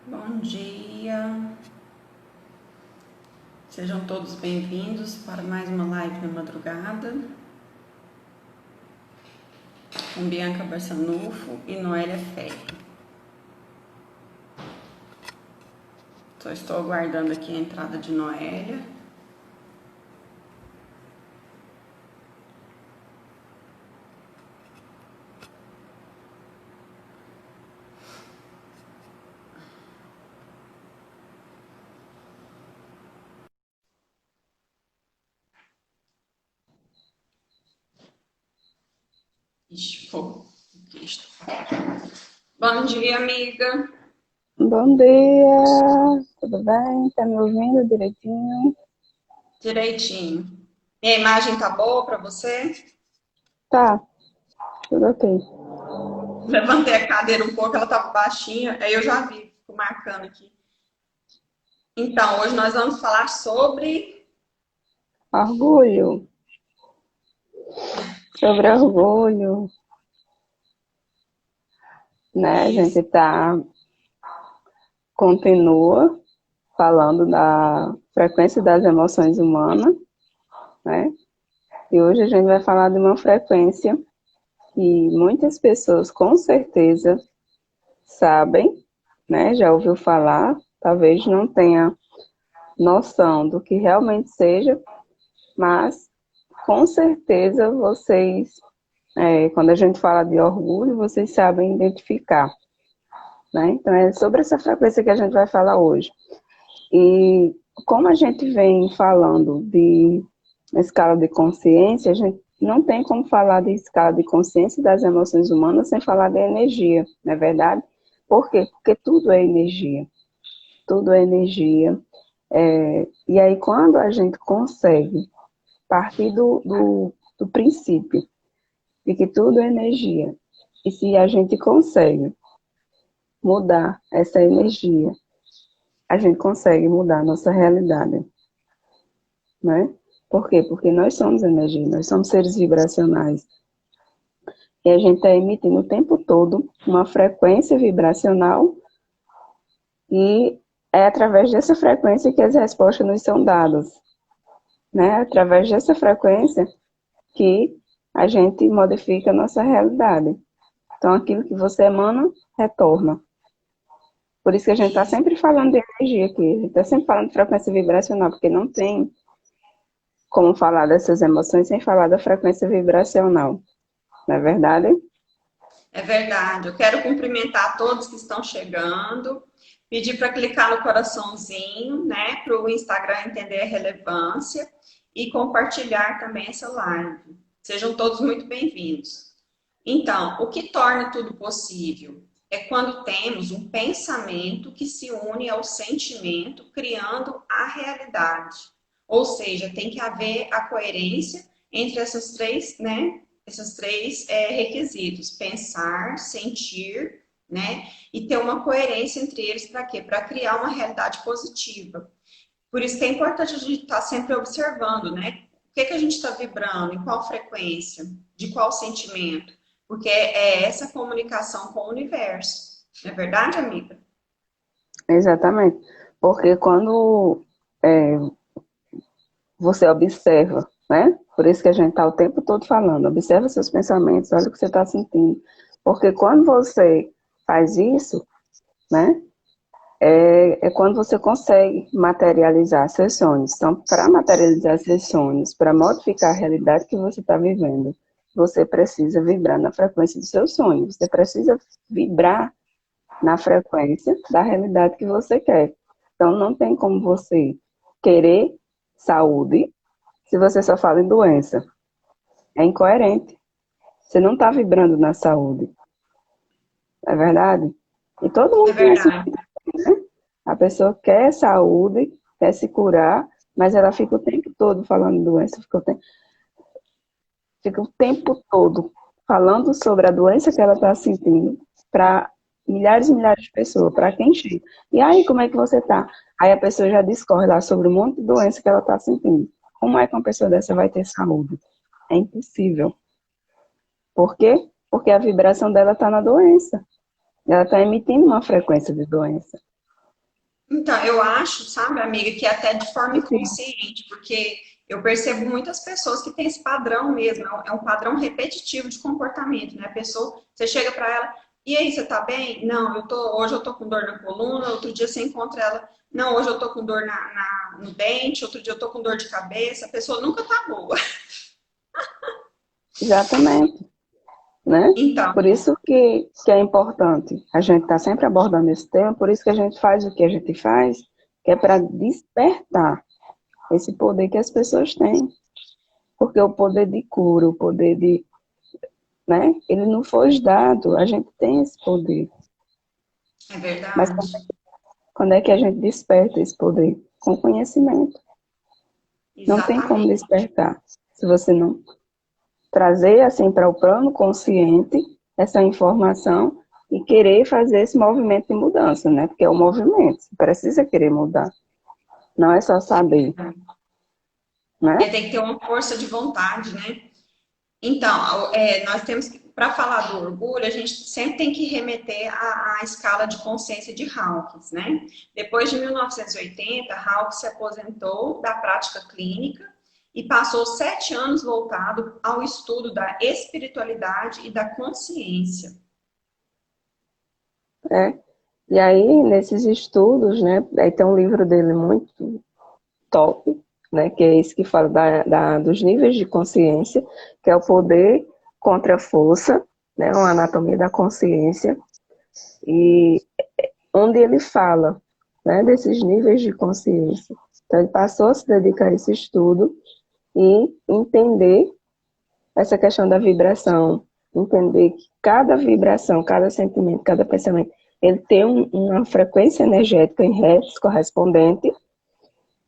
Bom dia, sejam todos bem-vindos para mais uma live na madrugada com Bianca Barçanufo e Noélia Ferro. Só estou aguardando aqui a entrada de Noélia. Ixi, fogo. Bom dia, amiga. Bom dia, tudo bem? Tá me ouvindo direitinho? Direitinho. Minha imagem tá boa para você? Tá, tudo ok. Levantei a cadeira um pouco, ela tava baixinha, aí eu já vi, fico marcando aqui. Então, hoje nós vamos falar Orgulho, sobre orgulho, né? A isso. gente continua falando da frequência das emoções humanas, né? E hoje a gente vai falar de uma frequência que muitas pessoas com certeza sabem, né? Já ouviu falar, talvez não tenha noção do que realmente seja, mas com certeza vocês, quando a gente fala de orgulho, vocês sabem identificar, né? Então é sobre essa frequência que a gente vai falar hoje. E como a gente vem falando de escala de consciência, a gente não tem como falar de escala de consciência das emoções humanas sem falar de energia, não é verdade? Por quê? Porque tudo é energia. Tudo é energia. E aí, quando a gente consegue partir do princípio de que tudo é energia. E se a gente consegue mudar essa energia, a gente consegue mudar a nossa realidade, né? Por quê? Porque nós somos energia, nós somos seres vibracionais. E a gente está emitindo o tempo todo uma frequência vibracional e é através dessa frequência que as respostas nos são dadas, né? Através dessa frequência que a gente modifica a nossa realidade. Então, aquilo que você emana, retorna. Por isso que a gente está sempre falando de energia aqui, a gente está sempre falando de frequência vibracional, porque não tem como falar dessas emoções sem falar da frequência vibracional, não é verdade? É verdade. Eu quero cumprimentar todos que estão chegando, pedir para clicar no coraçãozinho, né, para o Instagram entender a relevância e compartilhar também essa live. Sejam todos muito bem-vindos. Então, o que torna tudo possível é quando temos um pensamento que se une ao sentimento, criando a realidade. Ou seja, tem que haver a coerência entre essas três, né, esses três requisitos: pensar, sentir, né? E ter uma coerência entre eles para quê? Para criar uma realidade positiva. Por isso que é importante a gente estar sempre observando, né? O que a gente está vibrando, em qual frequência, de qual sentimento, porque é essa comunicação com o universo. Não é verdade, amiga? Exatamente. Porque quando você observa, né? Por isso que a gente está o tempo todo falando, observa seus pensamentos, olha o que você está sentindo. Porque quando você faz isso, né? É quando você consegue materializar seus sonhos. Então, para materializar seus sonhos, para modificar a realidade que você está vivendo, você precisa vibrar na frequência dos seus sonhos. Você precisa vibrar na frequência da realidade que você quer. Então, não tem como você querer saúde se você só fala em doença. É incoerente. Você não está vibrando na saúde. É verdade? E todo É mundo tem esse, verdade. né? A pessoa quer saúde, quer se curar, mas ela fica o tempo todo falando em doença, fica o tempo todo falando sobre a doença que ela está sentindo para milhares e milhares de pessoas, para quem chega. E aí, como é que você está? Aí a pessoa já discorre lá sobre um monte de doença que ela está sentindo. Como é que uma pessoa dessa vai ter saúde? É impossível. Por quê? Porque a vibração dela está na doença. Ela está emitindo uma frequência de doença. Então, eu acho, sabe, amiga, que até de forma inconsciente, porque eu percebo muitas pessoas que têm esse padrão mesmo, é um padrão repetitivo de comportamento, né? A pessoa, você chega para ela, e aí, você tá bem? Não, hoje eu tô com dor na coluna, outro dia você encontra ela, não, hoje eu tô com dor no dente, outro dia eu tô com dor de cabeça, a pessoa nunca tá boa. Exatamente, né? Então, Por isso que é importante a gente estar sempre abordando esse tema, por isso que a gente faz o que a gente faz, que é para despertar esse poder que as pessoas têm. Porque o poder de cura, o poder de, né? Ele não foi dado, a gente tem esse poder. é Mas verdade. quando é que a gente desperta esse poder? Com conhecimento. Não tem como Exatamente. despertar se você não trazer assim para o plano consciente essa informação e querer fazer esse movimento de mudança, né? Porque é o movimento, você precisa querer mudar. Não é só saber, né? É, tem que ter uma força de vontade, né? Então, nós temos que, para falar do orgulho, a gente sempre tem que remeter à escala de consciência de Hawkins, né? Depois de 1980, Hawkins se aposentou da prática clínica e passou 7 anos voltado ao estudo da espiritualidade e da consciência. É. E aí, nesses estudos, né? Aí tem um livro dele muito top, né? Que é esse que fala dos níveis de consciência, que é o poder contra a força, né? Uma anatomia da consciência. E onde ele fala, né, desses níveis de consciência. Então, ele passou a se dedicar a esse estudo e entender essa questão da vibração, entender que cada vibração, cada sentimento, cada pensamento, ele tem uma frequência energética em hertz correspondente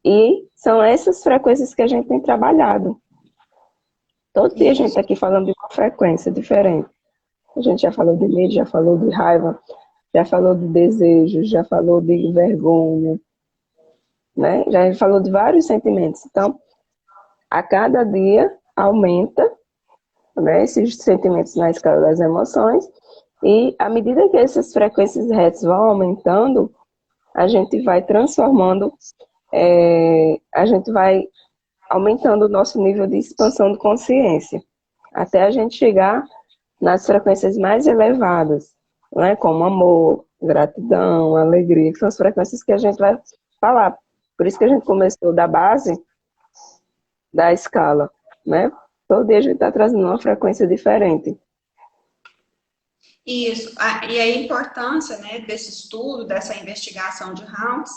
e são essas frequências que a gente tem trabalhado. Todo dia a gente Isso. está aqui falando de uma frequência diferente. A gente já falou de medo, já falou de raiva, já falou de desejo, já falou de vergonha, né? Já falou de vários sentimentos. Então, a cada dia aumenta, né, esses sentimentos na escala das emoções e à medida que essas frequências hertz vão aumentando, a gente vai transformando, a gente vai aumentando o nosso nível de expansão de consciência, até a gente chegar nas frequências mais elevadas, né, como amor, gratidão, alegria, que são as frequências que a gente vai falar. Por isso que a gente começou da base da escala, né? Todo dia a gente está trazendo uma frequência diferente. Isso. E a importância, né, desse estudo, dessa investigação de Hawkes,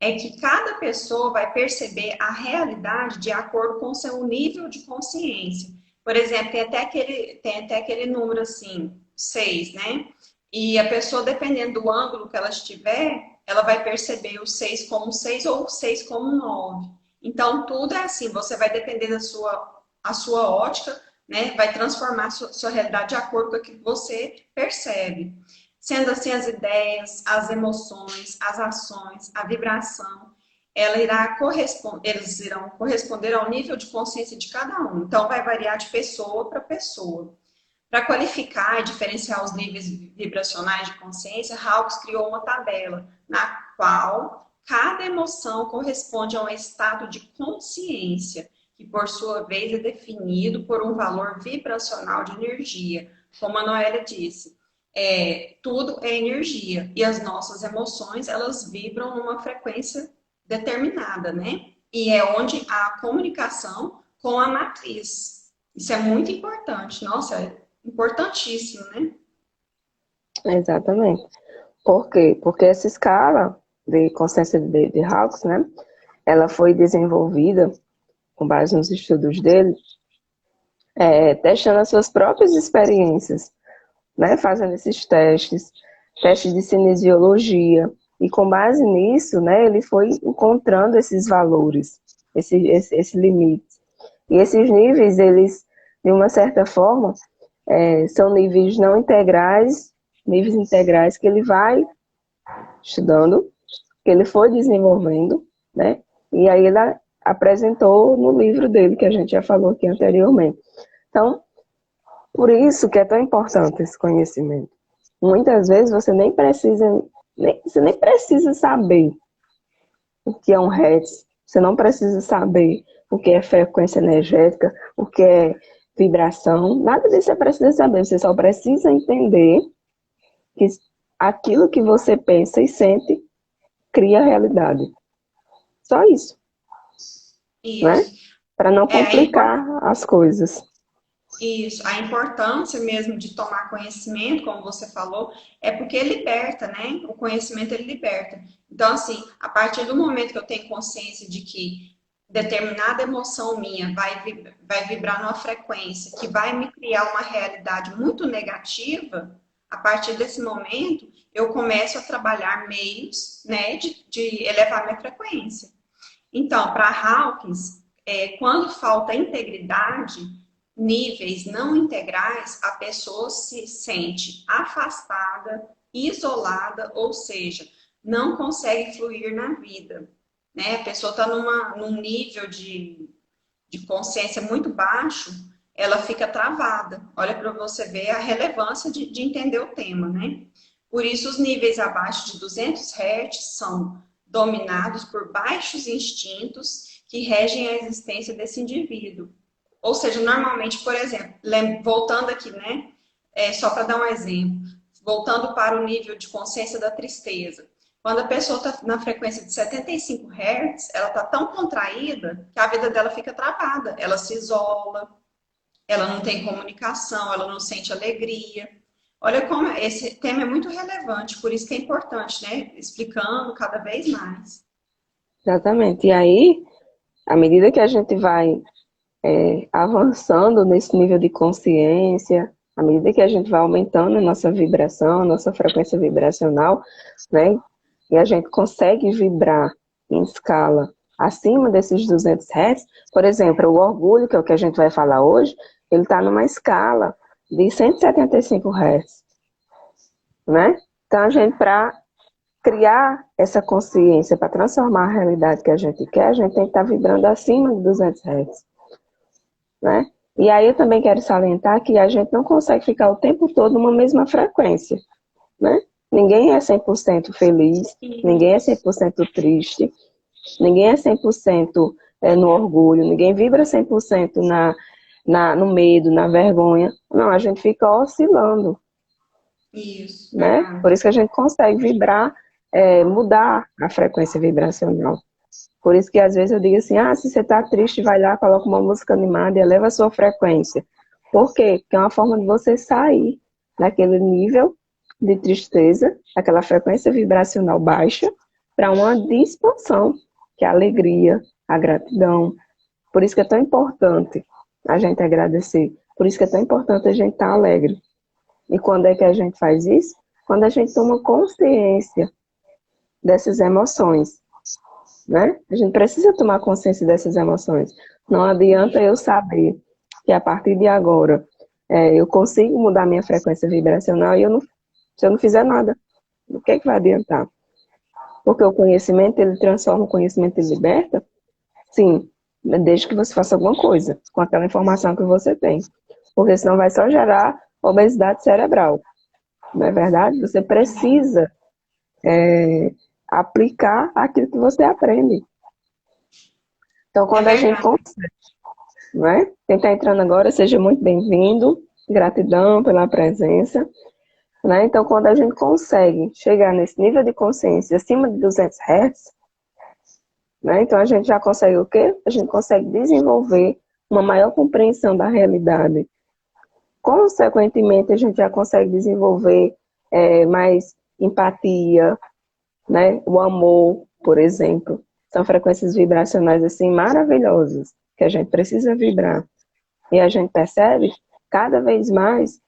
é que cada pessoa vai perceber a realidade de acordo com o seu nível de consciência. Por exemplo, tem até aquele número assim, 6, né? E a pessoa, dependendo do ângulo que ela estiver, ela vai perceber o 6 como 6 ou o 6 como 9. Então, tudo é assim, você vai depender a sua ótica, né? Vai transformar a sua realidade de acordo com aquilo que você percebe. Sendo assim, as ideias, as emoções, as ações, a vibração, eles irão corresponder ao nível de consciência de cada um. Então, vai variar de pessoa para pessoa. Para qualificar e diferenciar os níveis vibracionais de consciência, Hawkes criou uma tabela na qual cada emoção corresponde a um estado de consciência, que por sua vez é definido por um valor vibracional de energia. Como a Noélia disse, tudo é energia e as nossas emoções elas vibram numa frequência determinada, né? E é onde há a comunicação com a matriz. Isso é muito importante. Nossa, é importantíssimo, né? Exatamente. Por quê? Porque essa escala de consciência de Hawkes, né? Ela foi desenvolvida com base nos estudos dele, testando as suas próprias experiências, né? Fazendo esses testes de cinesiologia. E com base nisso, né, ele foi encontrando esses valores, esse limite. E esses níveis, eles, de uma certa forma, são níveis não integrais, níveis integrais que ele vai estudando, que ele foi desenvolvendo, né? E aí ele apresentou no livro dele, que a gente já falou aqui anteriormente. Então, por isso que é tão importante esse conhecimento. Muitas vezes você nem precisa saber, o que é um hertz, você não precisa saber o que é frequência energética, o que é vibração, nada disso você precisa saber, você só precisa entender que aquilo que você pensa e sente cria realidade. Só isso, né? Isso. Para não É, complicar as coisas. isso, a importância mesmo de tomar conhecimento, como você falou, é porque liberta, né? O conhecimento ele liberta. Então, assim, a partir do momento que eu tenho consciência de que determinada emoção minha vai vibrar numa frequência que vai me criar uma realidade muito negativa, a partir desse momento eu começo a trabalhar meios, né, de elevar minha frequência. Então, para Hawkins, quando falta integridade, níveis não integrais, a pessoa se sente afastada, isolada, ou seja, não consegue fluir na vida. Né? A pessoa está num nível de consciência muito baixo, ela fica travada. Olha para você ver a relevância de entender o tema, né? Por isso, os níveis abaixo de 200 Hz são dominados por baixos instintos que regem a existência desse indivíduo. Ou seja, normalmente, por exemplo, voltando aqui, né? Só para dar um exemplo, voltando para o nível de consciência da tristeza. Quando a pessoa está na frequência de 75 Hz, ela está tão contraída que a vida dela fica travada. Ela se isola, ela não tem comunicação, ela não sente alegria. Olha como esse tema é muito relevante, por isso que é importante, né? Explicando cada vez mais. Exatamente. E aí, à medida que a gente vai avançando nesse nível de consciência, à medida que a gente vai aumentando a nossa vibração, a nossa frequência vibracional, né? E a gente consegue vibrar em escala acima desses 200 Hz, por exemplo, o orgulho, que é o que a gente vai falar hoje, ele está numa escala de 175 Hz, né? Então, a gente, para criar essa consciência, para transformar a realidade que a gente quer, a gente tem que estar vibrando acima de 200 Hz, né? E aí eu também quero salientar que a gente não consegue ficar o tempo todo numa mesma frequência, né? Ninguém é 100% feliz, ninguém é 100% triste, ninguém é 100% no orgulho, ninguém vibra 100% no medo, na vergonha. Não, a gente fica oscilando, Isso, né? verdade. Por isso que a gente consegue vibrar, mudar a frequência vibracional. Por isso que às vezes eu digo assim, se você está triste, vai lá, coloca uma música animada e eleva a sua frequência. Por quê? Porque é uma forma de você sair daquele nível de tristeza, daquela frequência vibracional baixa, para uma de expansão, que é a alegria, a gratidão. Por isso que é tão importante a gente agradecer. Por isso que é tão importante a gente estar alegre. E quando é que a gente faz isso? Quando a gente toma consciência dessas emoções, né? A gente precisa tomar consciência dessas emoções. Não adianta eu saber que a partir de agora eu consigo mudar minha frequência vibracional e se eu não fizer nada, o que é que vai adiantar? Porque o conhecimento, ele transforma, o conhecimento ele liberta? Sim, desde que você faça alguma coisa com aquela informação que você tem. Porque senão vai só gerar obesidade cerebral. Não é verdade? Você precisa aplicar aquilo que você aprende. Então, quando a gente consegue, não é? Quem está entrando agora, seja muito bem-vindo. Gratidão pela presença. Né? Então, quando a gente consegue chegar nesse nível de consciência acima de 200 Hz, né? Então a gente já consegue o quê? A gente consegue desenvolver uma maior compreensão da realidade. Consequentemente, a gente já consegue desenvolver mais empatia, né? O amor, por exemplo. São frequências vibracionais assim maravilhosas que a gente precisa vibrar. E a gente percebe cada vez mais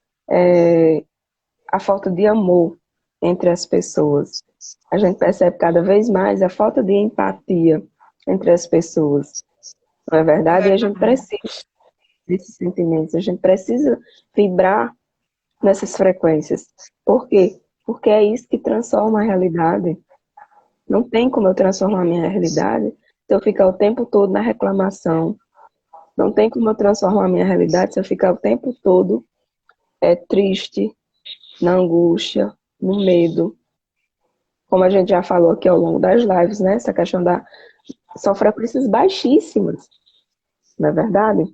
a falta de amor entre as pessoas. A gente percebe cada vez mais a falta de empatia entre as pessoas. Não é verdade? E a gente precisa desses sentimentos. A gente precisa vibrar nessas frequências. Por quê? Porque é isso que transforma a realidade. Não tem como eu transformar a minha realidade se eu ficar o tempo todo na reclamação. Não tem como eu transformar a minha realidade se eu ficar o tempo todo triste, na angústia, no medo. como a gente já falou aqui ao longo das lives, né? Essa questão da... São frequências baixíssimas, não é verdade?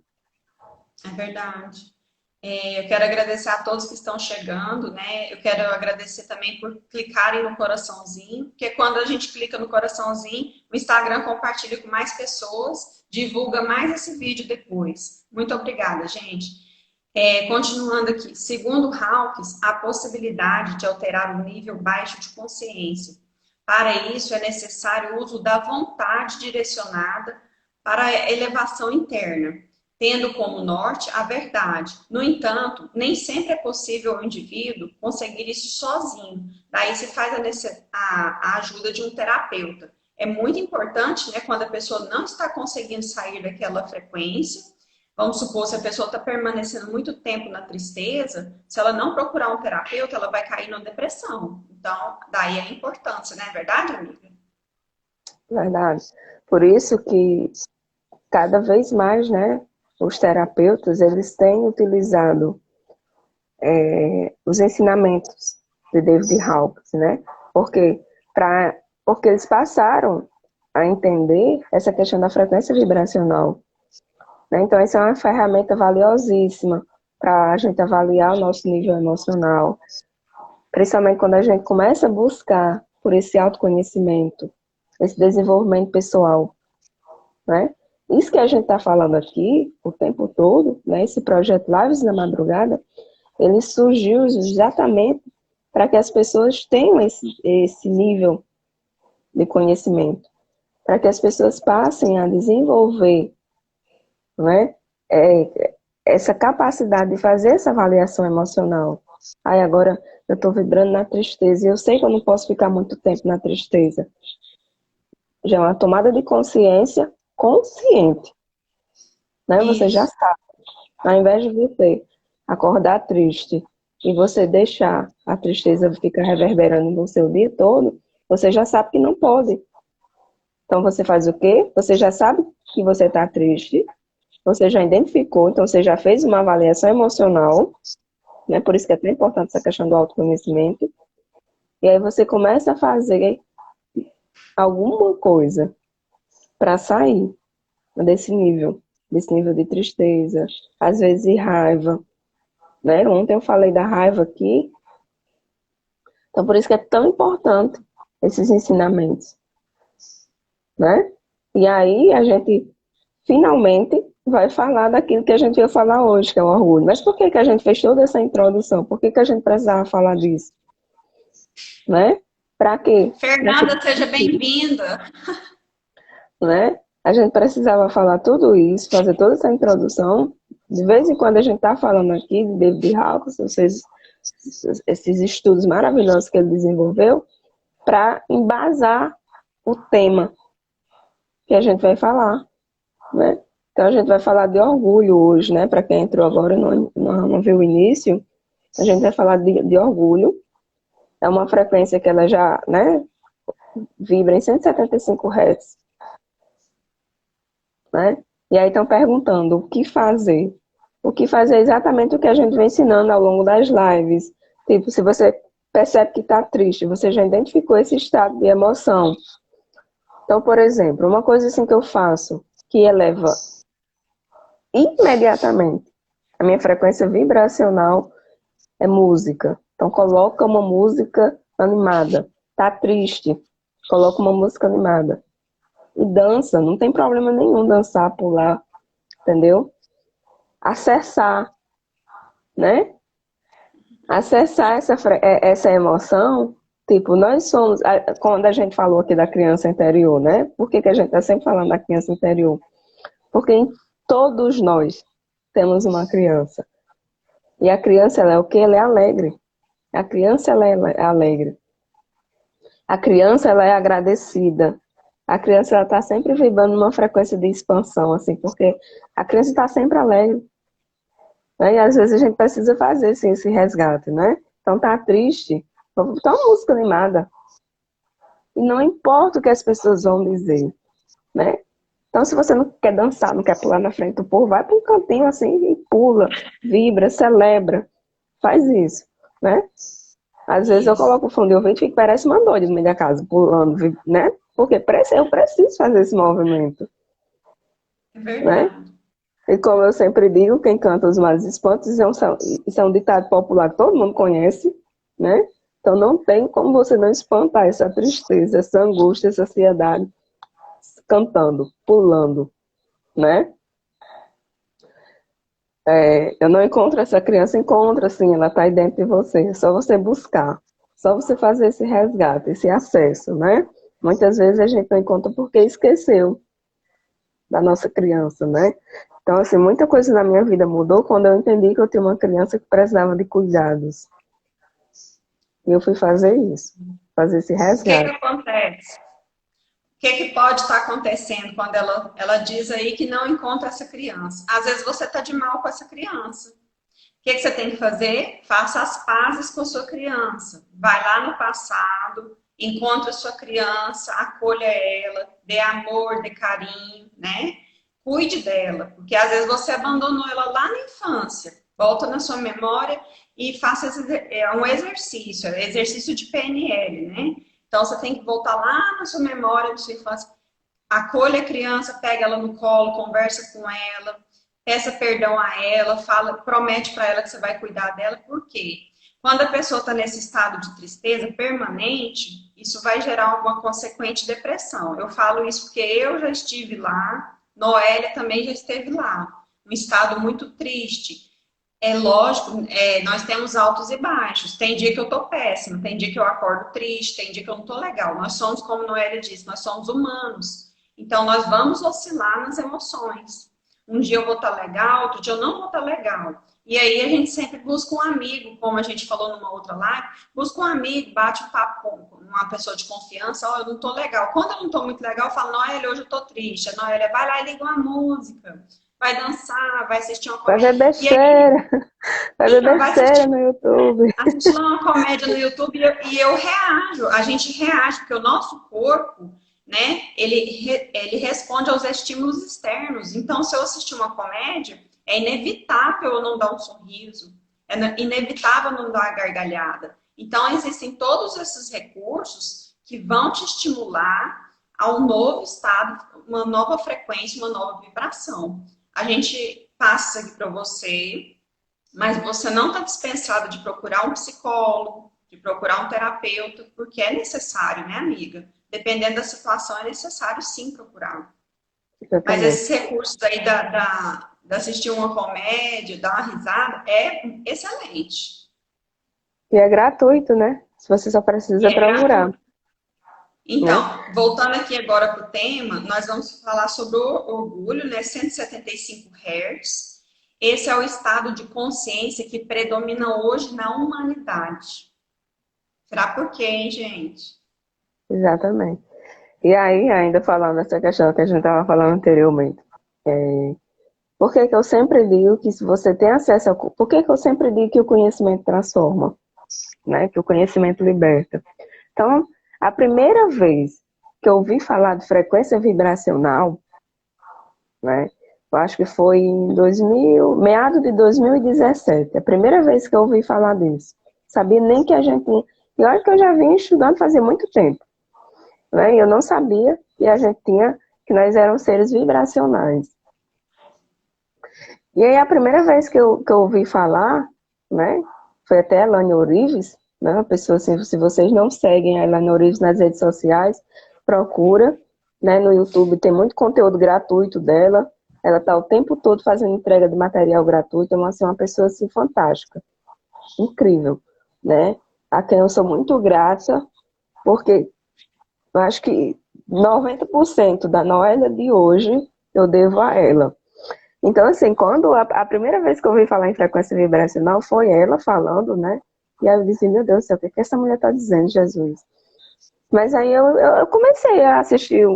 É verdade. Eu quero agradecer a todos que estão chegando, né? Eu quero agradecer também por clicarem no coraçãozinho, porque quando a gente clica no coraçãozinho, o Instagram compartilha com mais pessoas, divulga mais esse vídeo depois. Muito obrigada, gente. Continuando aqui, segundo Hawkins, a possibilidade de alterar o nível baixo de consciência. Para isso, é necessário o uso da vontade direcionada para a elevação interna, tendo como norte a verdade. No entanto, nem sempre é possível ao indivíduo conseguir isso sozinho. Daí se faz a ajuda de um terapeuta. É muito importante, né, quando a pessoa não está conseguindo sair daquela frequência. Vamos supor, se a pessoa está permanecendo muito tempo na tristeza, se ela não procurar um terapeuta, ela vai cair numa depressão. Então, daí a importância, não é verdade, amiga? Verdade. Por isso que cada vez mais, né, os terapeutas, eles têm utilizado os ensinamentos de David Hawkins, né? Porque, porque eles passaram a entender essa questão da frequência vibracional, né? Então, essa é uma ferramenta valiosíssima para a gente avaliar o nosso nível emocional, principalmente quando a gente começa a buscar por esse autoconhecimento, esse desenvolvimento pessoal, né? Isso que a gente está falando aqui o tempo todo, né? Esse projeto Lives na Madrugada, ele surgiu exatamente para que as pessoas tenham esse nível de conhecimento, para que as pessoas passem a desenvolver, né, essa capacidade de fazer essa avaliação emocional. Aí agora eu estou vibrando na tristeza e eu sei que eu não posso ficar muito tempo na tristeza. Já é uma tomada de consciência consciente, né? Você já Isso. sabe. Ao invés de você acordar triste e você deixar a tristeza ficar reverberando em você o dia todo, você já sabe que não pode. Então você faz o quê? Você já sabe que você está triste, você já identificou, então você já fez uma avaliação emocional, né? Por isso que é tão importante essa questão do autoconhecimento. E aí você começa a fazer alguma coisa para sair desse nível de tristeza, às vezes de raiva, né? Ontem eu falei da raiva aqui, então por isso que é tão importante esses ensinamentos, né? E aí a gente finalmente vai falar daquilo que a gente ia falar hoje, que é o orgulho. Mas por que que a gente fez toda essa introdução? Por que que a gente precisava falar disso? Né? Para quê? Fernanda, seja bem-vinda. Né? A gente precisava falar tudo isso, fazer toda essa introdução. De vez em quando a gente está falando aqui de David Hawkins, esses estudos maravilhosos que ele desenvolveu, para embasar o tema que a gente vai falar, né? Então a gente vai falar de orgulho hoje, né? Para quem entrou agora e não viu o início, a gente vai falar de orgulho. É uma frequência que ela já, né, vibra em 175 Hz, né? E aí estão perguntando o que fazer. O que fazer é exatamente o que a gente vem ensinando ao longo das lives. Tipo, se você percebe que está triste, você já identificou esse estado de emoção. Então, por exemplo, uma coisa assim que eu faço, que eleva imediatamente a minha frequência vibracional, é música. Então, coloca uma música animada. Tá triste, coloca uma música animada. E dança, não tem problema nenhum dançar, pular, entendeu? Acessar, né? Acessar essa emoção, tipo, nós somos, quando a gente falou aqui da criança interior, né? Por que que a gente está sempre falando da criança interior? Porque em todos nós temos uma criança. E a criança, ela é o quê? Ela é alegre. A criança, ela é alegre. A criança, ela é agradecida. A criança, ela está sempre vibrando numa frequência de expansão, assim, porque a criança está sempre alegre. Né? E às vezes a gente precisa fazer, assim, esse resgate, né? Então tá triste, vamos botar uma música animada. E não importa o que as pessoas vão dizer, né? Então se você não quer dançar, não quer pular na frente do povo, vai para um cantinho assim e pula, vibra, celebra. Faz isso, né? Às vezes eu Isso. coloco o fone de ouvido e fico, parece uma doida no meio da casa, pulando, né? Porque eu preciso fazer esse movimento, É né? verdade. E como eu sempre digo, quem canta os males espantos, isso é um ditado popular que todo mundo conhece, né? Então não tem como você não espantar essa tristeza, essa angústia, essa ansiedade, cantando, pulando, né? Eu não encontro essa criança, encontra sim, ela está aí dentro de você. É só você buscar, só você fazer esse resgate, esse acesso, né? Muitas vezes a gente não encontra porque esqueceu da nossa criança, né? Então, assim, muita coisa na minha vida mudou quando eu entendi que eu tinha uma criança que precisava de cuidados. E eu fui fazer isso, fazer esse O que que resgate. acontece? O que que pode estar acontecendo quando ela diz aí que não encontra essa criança? Às vezes você está de mal com essa criança. O que que você tem que fazer? Faça as pazes com a sua criança. Vai lá no passado, encontre a sua criança, acolha ela, dê amor, dê carinho, né? Cuide dela, porque às vezes você abandonou ela lá na infância. Volta na sua memória e faça um exercício, exercício de PNL, né? Então você tem que voltar lá na sua memória, na sua infância, acolha a criança, pega ela no colo, conversa com ela, peça perdão a ela, fala, promete para ela que você vai cuidar dela. Por quê? Quando a pessoa está nesse estado de tristeza permanente, isso vai gerar uma consequente depressão. Eu falo isso porque eu já estive lá, Noélia também já esteve lá. Um estado muito triste. É lógico, nós temos altos e baixos. Tem dia que eu tô péssima, tem dia que eu acordo triste, tem dia que eu não tô legal. Nós somos, como Noélia disse, nós somos humanos. Então, nós vamos oscilar nas emoções. Um dia eu vou estar legal, outro dia eu não vou estar legal. E aí a gente sempre busca um amigo, como a gente falou numa outra live, busca um amigo, bate um papo com uma pessoa de confiança, ó, eu não tô legal. Quando eu não tô muito legal, eu falo, Noélia, hoje eu tô triste. A Noélia vai lá e liga uma música, vai dançar, vai assistir uma Vai comédia. ver E aí, besteira, vai ver então, vai besteira no YouTube. assistir lá uma comédia no YouTube e eu reajo. A gente reage, porque o nosso corpo, né, ele responde aos estímulos externos. Então, se eu assistir uma comédia, é inevitável eu não dar um sorriso, é inevitável eu não dar uma gargalhada. Então, existem todos esses recursos que vão te estimular a um novo estado, uma nova frequência, uma nova vibração. A gente passa aqui para você, mas você não está dispensado de procurar um psicólogo, de procurar um terapeuta, porque é necessário, né, amiga? Dependendo da situação, é necessário sim procurar. Mas Exatamente. esses recursos aí da assistir uma comédia, dar uma risada, é excelente. E é gratuito, né? Se você só E precisa é procurar, gratuito. né? Então, voltando aqui agora para o tema, nós vamos falar sobre o orgulho, né? 175 Hz. Esse é o estado de consciência que predomina hoje na humanidade. Será por quê, hein, gente? Exatamente. E aí, ainda falando dessa questão que a gente estava falando anteriormente, por que que eu sempre digo que se você tem acesso ao... Por que que eu sempre digo que o conhecimento transforma, né? Que o conhecimento liberta. Então, a primeira vez que eu ouvi falar de frequência vibracional, né? Eu acho que foi em 2000, meado de 2017. A primeira vez que eu ouvi falar disso. Sabia nem que a gente... E olha que eu já vim estudando fazia muito tempo, né? E eu não sabia que a gente tinha... que nós éramos seres vibracionais. E aí a primeira vez que eu ouvi falar, né? Foi até a Elaine Orives, né? Uma pessoa assim, se vocês não seguem a Elaine Orives nas redes sociais, procura, né? No YouTube tem muito conteúdo gratuito dela. Ela está o tempo todo fazendo entrega de material gratuito. É uma pessoa assim, fantástica, incrível, né? A quem eu sou muito grata, porque eu acho que 90% da Noélia de hoje eu devo a ela. Então, assim, quando a primeira vez que eu ouvi falar em frequência vibracional foi ela falando, né? E aí eu disse, meu Deus do céu, o que é que essa mulher está dizendo, Jesus? Mas aí eu comecei a assistir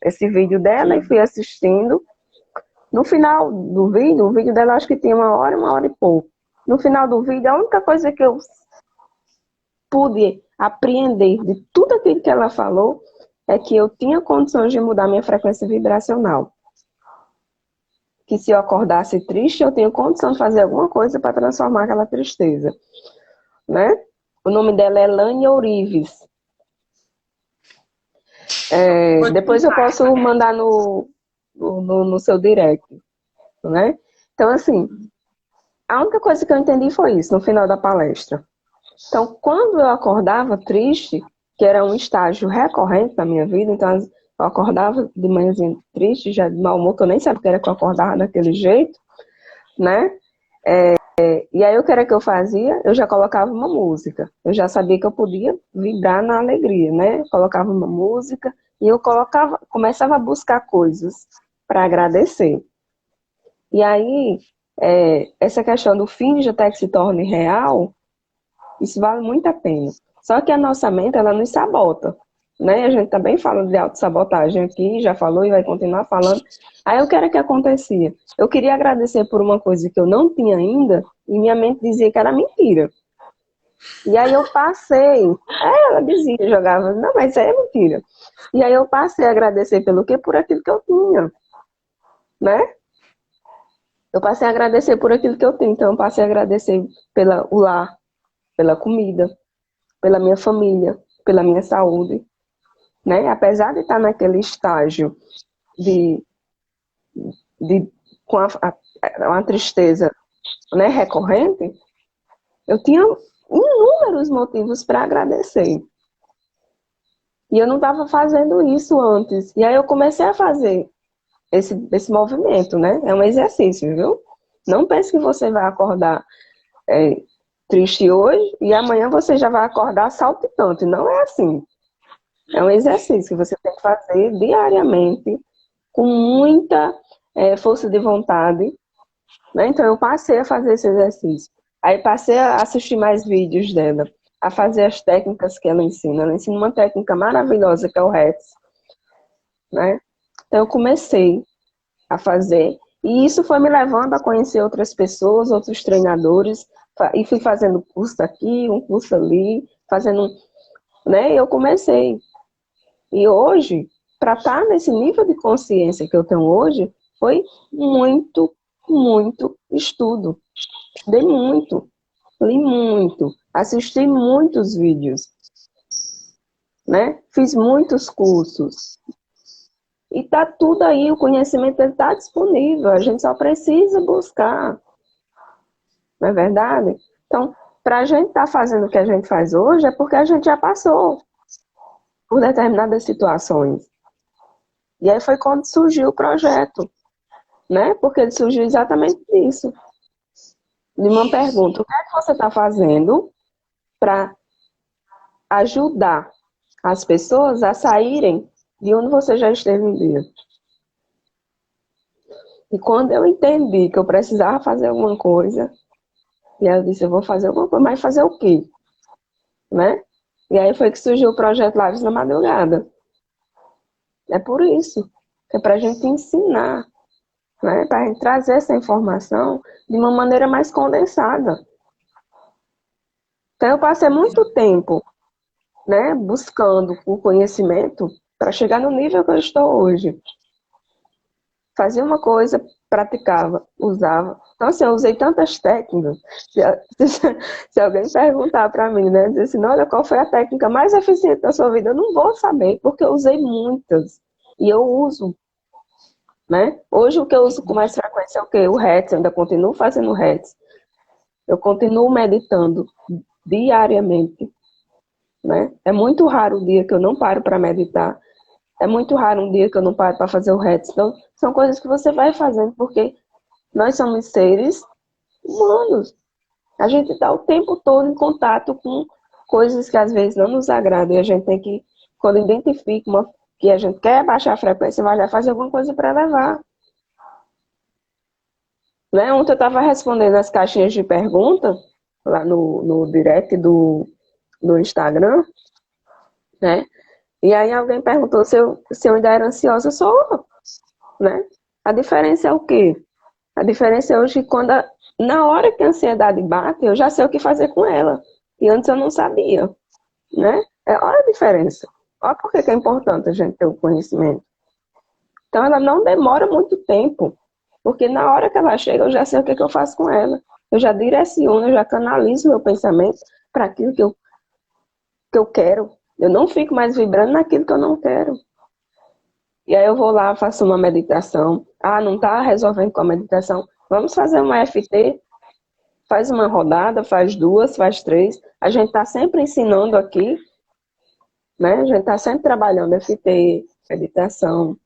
esse vídeo dela e fui assistindo. No final do vídeo, o vídeo dela acho que tinha uma hora e pouco. No final do vídeo, a única coisa que eu pude apreender de tudo aquilo que ela falou é que eu tinha condições de mudar minha frequência vibracional. Que se eu acordasse triste, eu tenho condição de fazer alguma coisa para transformar aquela tristeza, né? O nome dela é Lânia Ourives. Depois eu posso mandar no seu direct, né? Então, assim, a única coisa que eu entendi foi isso, no final da palestra. Então, quando eu acordava triste, que era um estágio recorrente na minha vida, então eu acordava de manhãzinha triste, já de mau humor, que eu nem sabia que era que eu acordava daquele jeito, né? E aí o que era que eu fazia? Eu já colocava uma música. Eu já sabia que eu podia vibrar na alegria, né? Colocava uma música e eu começava a buscar coisas para agradecer. E aí, essa questão do finge até que se torne real, isso vale muito a pena. Só que a nossa mente, ela nos sabota, né? A gente também fala de autossabotagem aqui, já falou e vai continuar falando. Aí o que era que acontecia? Eu queria agradecer por uma coisa que eu não tinha ainda e minha mente dizia que era mentira. E aí eu passei, ela dizia, jogava, não, mas isso aí é mentira. E aí eu passei a agradecer pelo quê? Por aquilo que eu tinha, né? Eu passei a agradecer por aquilo que eu tinha. Então eu passei a agradecer pelo lar, pela comida, pela minha família, pela minha saúde, né? Apesar de estar naquele estágio com uma tristeza, né, recorrente, eu tinha inúmeros motivos para agradecer. E eu não estava fazendo isso antes. E aí eu comecei a fazer esse movimento, né? É um exercício, viu? Não pense que você vai acordar triste hoje e amanhã você já vai acordar saltitante. Não é assim. É um exercício que você tem que fazer diariamente, com muita força de vontade, né? Então eu passei a fazer esse exercício. Aí passei a assistir mais vídeos dela, a fazer as técnicas que ela ensina. Ela ensina uma técnica maravilhosa que é o Hertz, né? Então eu comecei a fazer e isso foi me levando a conhecer outras pessoas, outros treinadores, e fui fazendo curso aqui, um curso ali, fazendo, né? Eu comecei. E hoje, para estar nesse nível de consciência que eu tenho hoje, foi muito, muito estudo. Estudei muito, li muito, assisti muitos vídeos, né? Fiz muitos cursos. E tá tudo aí, o conhecimento está disponível, a gente só precisa buscar. Não é verdade? Então, para a gente estar fazendo o que a gente faz hoje, é porque a gente já passou por determinadas situações. E aí foi quando surgiu o projeto, né? Porque ele surgiu exatamente disso. De uma pergunta, o que é que você está fazendo para ajudar as pessoas a saírem de onde você já esteve um dia? E quando eu entendi que eu precisava fazer alguma coisa, e aí eu disse, eu vou fazer alguma coisa, mas fazer o quê? Né? E aí foi que surgiu o projeto Lives na Madrugada. É por isso, que é para a gente ensinar, né? Para a gente trazer essa informação de uma maneira mais condensada. Então eu passei muito tempo, né, buscando o conhecimento para chegar no nível que eu estou hoje. Fazia uma coisa, praticava, usava. Então, assim, eu usei tantas técnicas. Se alguém perguntar para mim, né, dizer assim, olha, qual foi a técnica mais eficiente da sua vida? Eu não vou saber, porque eu usei muitas. E eu uso, né? Hoje o que eu uso com mais frequência é o quê? O Hertz, eu ainda continuo fazendo Hertz. Eu continuo meditando diariamente, né? É muito raro o dia que eu não paro para meditar. É muito raro um dia que eu não paro para fazer o Hertz. Então, são coisas que você vai fazendo, porque nós somos seres humanos. A gente está o tempo todo em contato com coisas que às vezes não nos agradam. E a gente tem que, quando identifica que a gente quer baixar a frequência, vai lá fazer alguma coisa para levar. Né? Ontem eu estava respondendo as caixinhas de perguntas lá no direct do Instagram, né? E aí alguém perguntou se eu ainda era ansiosa. Eu sou, né? A diferença é o quê? A diferença é hoje que na hora que a ansiedade bate, eu já sei o que fazer com ela. E antes eu não sabia, né? Olha a diferença. Olha por que é importante a gente ter o conhecimento. Então ela não demora muito tempo. Porque na hora que ela chega, eu já sei o que eu faço com ela. Eu já direciono, eu já canalizo meu pensamento para aquilo que eu que eu quero. Eu não fico mais vibrando naquilo que eu não quero. E aí eu vou lá, faço uma meditação. Ah, não está resolvendo com a meditação? Vamos fazer uma EFT. Faz uma rodada, faz 2, faz 3. A gente está sempre ensinando aqui, né? A gente está sempre trabalhando EFT, meditação.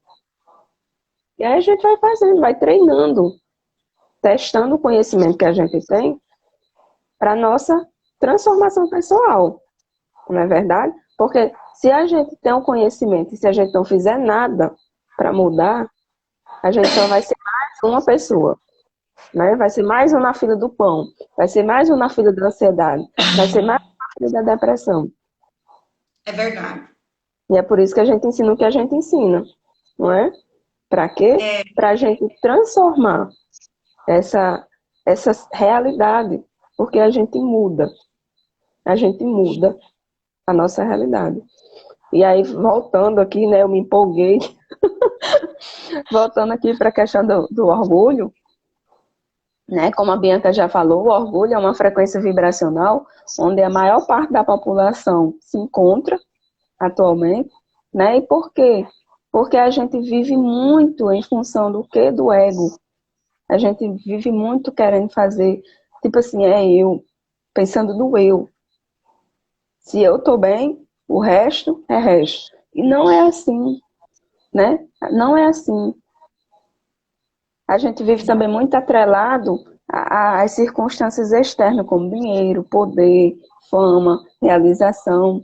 E aí a gente vai fazendo, vai treinando, testando o conhecimento que a gente tem para nossa transformação pessoal. Não é verdade? Porque se a gente tem um conhecimento e se a gente não fizer nada para mudar, a gente só vai ser mais uma pessoa. Né? Vai ser mais um na fila do pão, vai ser mais um na fila da ansiedade, vai ser mais um na fila da depressão. É verdade. E é por isso que a gente ensina o que a gente ensina, não é? Para quê? Para a gente transformar essa realidade, porque a gente muda a nossa realidade. E aí, voltando aqui, né, eu me empolguei, voltando aqui para a questão do orgulho, né? Como a Bianca já falou, o orgulho é uma frequência vibracional onde a maior parte da população se encontra atualmente, né? E por quê? Porque a gente vive muito em função do quê? Do ego. A gente vive muito querendo fazer, tipo assim, é eu, pensando no eu. Se eu tô bem, o resto é resto. E não é assim, né? Não é assim. A gente vive também muito atrelado às circunstâncias externas, como dinheiro, poder, fama, realização.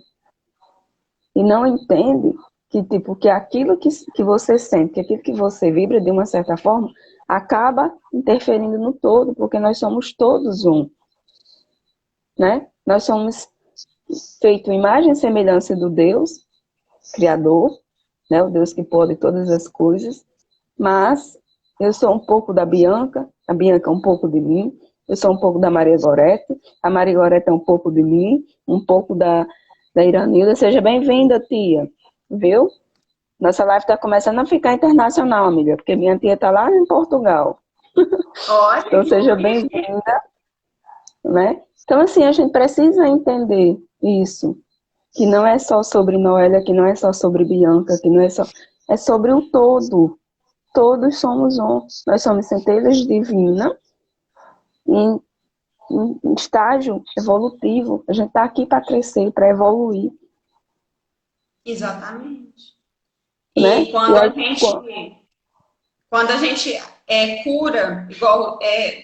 E não entende que, tipo, que aquilo que você sente, que aquilo que você vibra de uma certa forma, acaba interferindo no todo, porque nós somos todos um. Né? Nós somos feitos imagem e semelhança do Deus, Criador, né? O Deus que pode todas as coisas, mas eu sou um pouco da Bianca, a Bianca é um pouco de mim, eu sou um pouco da Maria Gorete, a Maria Gorete é um pouco de mim, um pouco da Iranilda. Seja bem-vinda, tia, viu? Nossa live está começando a ficar internacional, amiga, porque minha tia está lá em Portugal. Olha, então seja bem-vinda, né? Então, assim, a gente precisa entender isso, que não é só sobre Noélia, que não é só sobre Bianca, que não é só... É sobre o todo. Todos somos um. Nós somos centelhas divinas em estágio evolutivo. A gente está aqui para crescer, para evoluir. exatamente. Né? E quando a gente cura, igual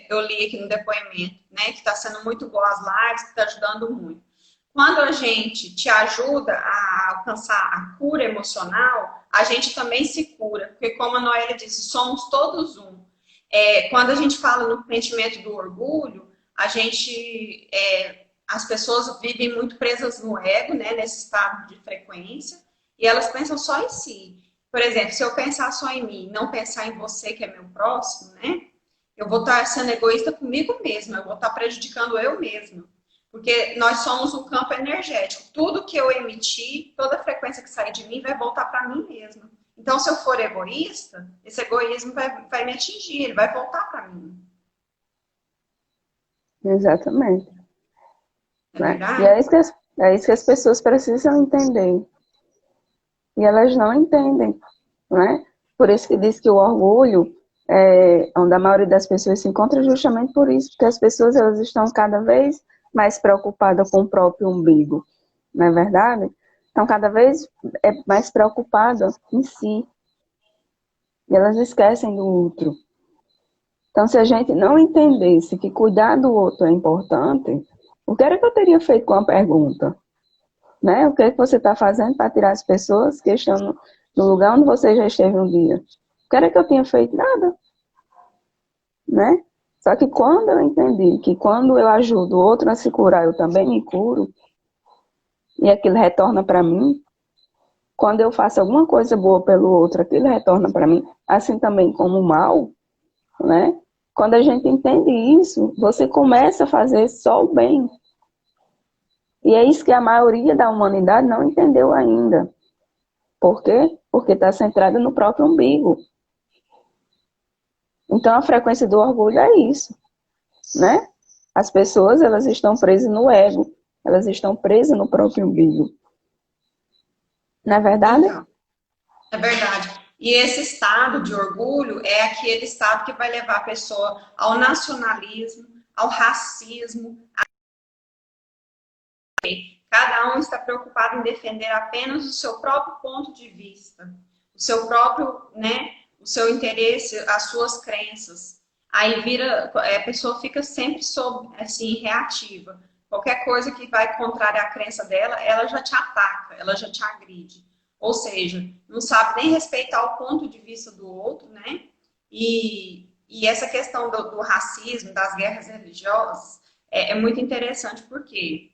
eu li aqui no depoimento, né, que está sendo muito boa as lives, que está ajudando muito. Quando a gente te ajuda a alcançar a cura emocional, a gente também se cura. Porque como a Noélia disse, somos todos um. Quando a gente fala no sentimento do orgulho, as pessoas vivem muito presas no ego, né, nesse estado de frequência, e elas pensam só em si. Por exemplo, se eu pensar só em mim, não pensar em você, que é meu próximo, né, eu vou estar sendo egoísta comigo mesma, eu vou estar prejudicando eu mesma. Porque nós somos o campo energético. Tudo que eu emitir, toda frequência que sair de mim vai voltar para mim mesma. Então, se eu for egoísta, esse egoísmo vai me atingir, ele vai voltar para mim. Exatamente. É né? verdade? E é isso que as pessoas precisam entender. E elas não entendem, né? Por isso que diz que o orgulho onde a maioria das pessoas se encontra justamente por isso, porque as pessoas elas estão cada vez mais preocupadas com o próprio umbigo, não é verdade? Estão cada vez mais preocupadas em si. E elas esquecem do outro. Então, se a gente não entendesse que cuidar do outro é importante, o que era que eu teria feito com a pergunta? Né? O que é que você está fazendo para tirar as pessoas que estão no lugar onde você já esteve um dia? O que era que eu tinha feito? Nada. Né? Só que quando eu entendi que quando eu ajudo o outro a se curar, eu também me curo, e aquilo retorna para mim, quando eu faço alguma coisa boa pelo outro, aquilo retorna para mim, assim também como o mal, né? Quando a gente entende isso, você começa a fazer só o bem. E é isso que a maioria da humanidade não entendeu ainda. Por quê? Porque está centrada no próprio umbigo. Então, a frequência do orgulho é isso, né? As pessoas, elas estão presas no ego. elas estão presas no próprio umbigo. Não é verdade? Então, é verdade. E esse estado de orgulho é aquele estado que vai levar a pessoa ao nacionalismo, ao racismo. Cada um está preocupado em defender apenas o seu próprio ponto de vista, o seu próprio, né, o seu interesse, as suas crenças. Aí vira, a pessoa fica sempre assim, reativa. Qualquer coisa que vai contrária à crença dela, ela já te ataca, ela já te agride. Ou seja, não sabe nem respeitar o ponto de vista do outro, né? E essa questão do racismo, das guerras religiosas, é muito interessante porque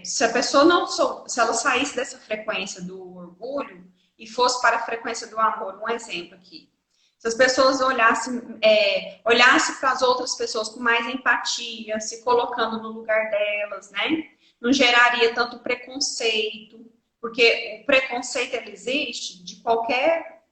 se a pessoa não se ela saísse dessa frequência do orgulho e fosse para a frequência do amor, um exemplo aqui. Se as pessoas olhassem para as outras pessoas com mais empatia, se colocando no lugar delas, né? Não geraria tanto preconceito, porque o preconceito ele existe de qualquer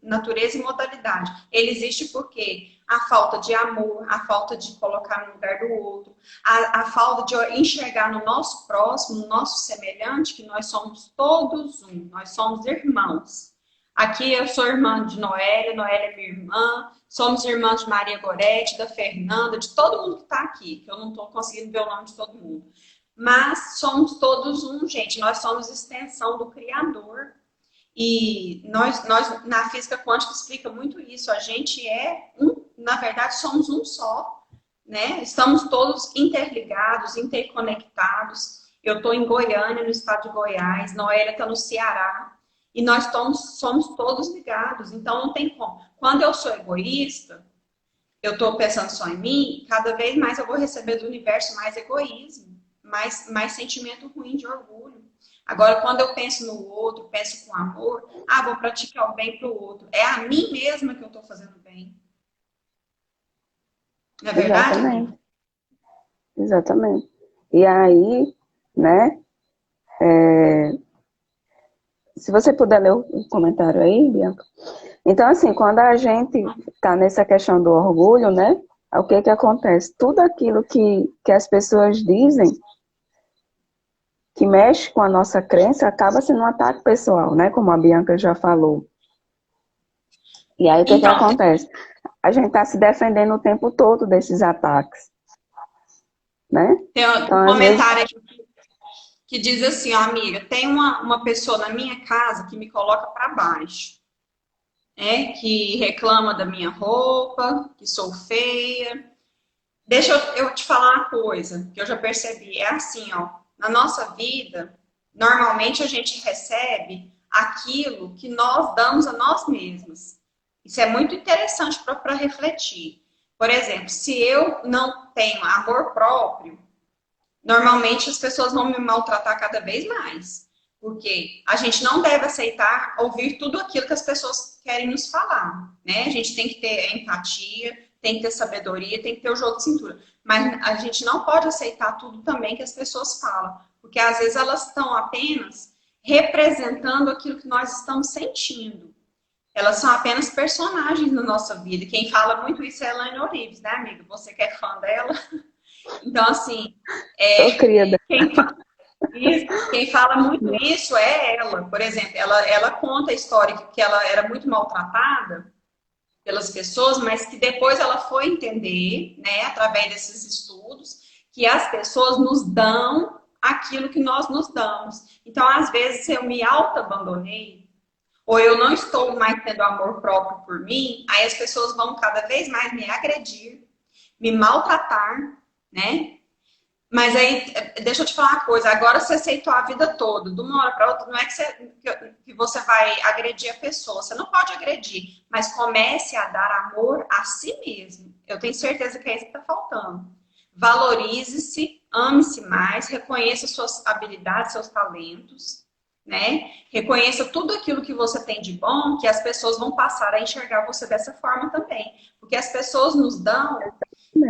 natureza e modalidade. Ele existe porque a falta de amor, a falta de colocar no lugar do outro, a falta de enxergar no nosso próximo, no nosso semelhante, que nós somos todos um, nós somos irmãos. Aqui eu sou irmã de Noélia, Noélia é minha irmã, somos irmãs de Maria Gorete, da Fernanda, de todo mundo que está aqui, que eu não estou conseguindo ver o nome de todo mundo. Mas somos todos um, gente, nós somos extensão do Criador. E nós na física quântica explica muito isso. A gente é um, na verdade, somos um só, né? Estamos todos interligados, interconectados. Eu estou em Goiânia, no estado de Goiás, Noélia está no Ceará, e nós somos todos ligados. Então não tem como. Quando eu sou egoísta, eu estou pensando só em mim, cada vez mais eu vou receber do universo mais egoísmo, mais sentimento ruim de orgulho. Agora, quando eu penso no outro, penso com amor, vou praticar o bem para o outro. É a mim mesma que eu estou fazendo bem. Não é verdade? Exatamente. Exatamente. E aí, né, se você puder ler o comentário aí, Bianca. Então, assim, quando a gente está nessa questão do orgulho, né, o que que acontece? Tudo aquilo que as pessoas dizem que mexe com a nossa crença, acaba sendo um ataque pessoal, né? Como a Bianca já falou. E aí, o que que acontece? A gente está se defendendo o tempo todo desses ataques, né? Tem um comentário aqui que diz assim, ó, amiga, tem uma pessoa na minha casa que me coloca para baixo, que reclama da minha roupa, que sou feia. Deixa eu te falar uma coisa que eu já percebi. É assim, ó, na nossa vida, normalmente a gente recebe aquilo que nós damos a nós mesmos. Isso é muito interessante para refletir. Por exemplo, se eu não tenho amor próprio, normalmente as pessoas vão me maltratar cada vez mais. Porque a gente não deve aceitar ouvir tudo aquilo que as pessoas querem nos falar, né? A gente tem que ter empatia, tem que ter sabedoria, tem que ter o jogo de cintura. Mas a gente não pode aceitar tudo também que as pessoas falam. Porque às vezes elas estão apenas representando aquilo que nós estamos sentindo. Elas são apenas personagens na nossa vida. Quem fala muito isso é a Elaine Orives, né, amiga? Você que é fã dela. Então, assim, quem fala muito isso é ela. Por exemplo, ela conta a história que ela era muito maltratada pelas pessoas, mas que depois ela foi entender, né, através desses estudos, que as pessoas nos dão aquilo que nós nos damos. Então, às vezes, eu me auto-abandonei, ou eu não estou mais tendo amor próprio por mim, aí as pessoas vão cada vez mais me agredir, me maltratar, né? Mas aí, deixa eu te falar uma coisa, agora você aceitou a vida toda, de uma hora para outra, não é que você vai agredir a pessoa, você não pode agredir, mas comece a dar amor a si mesmo. Eu tenho certeza que é isso que está faltando. Valorize-se, ame-se mais, reconheça suas habilidades, seus talentos, né? Reconheça tudo aquilo que você tem de bom, que as pessoas vão passar a enxergar você dessa forma também. Porque as pessoas nos dão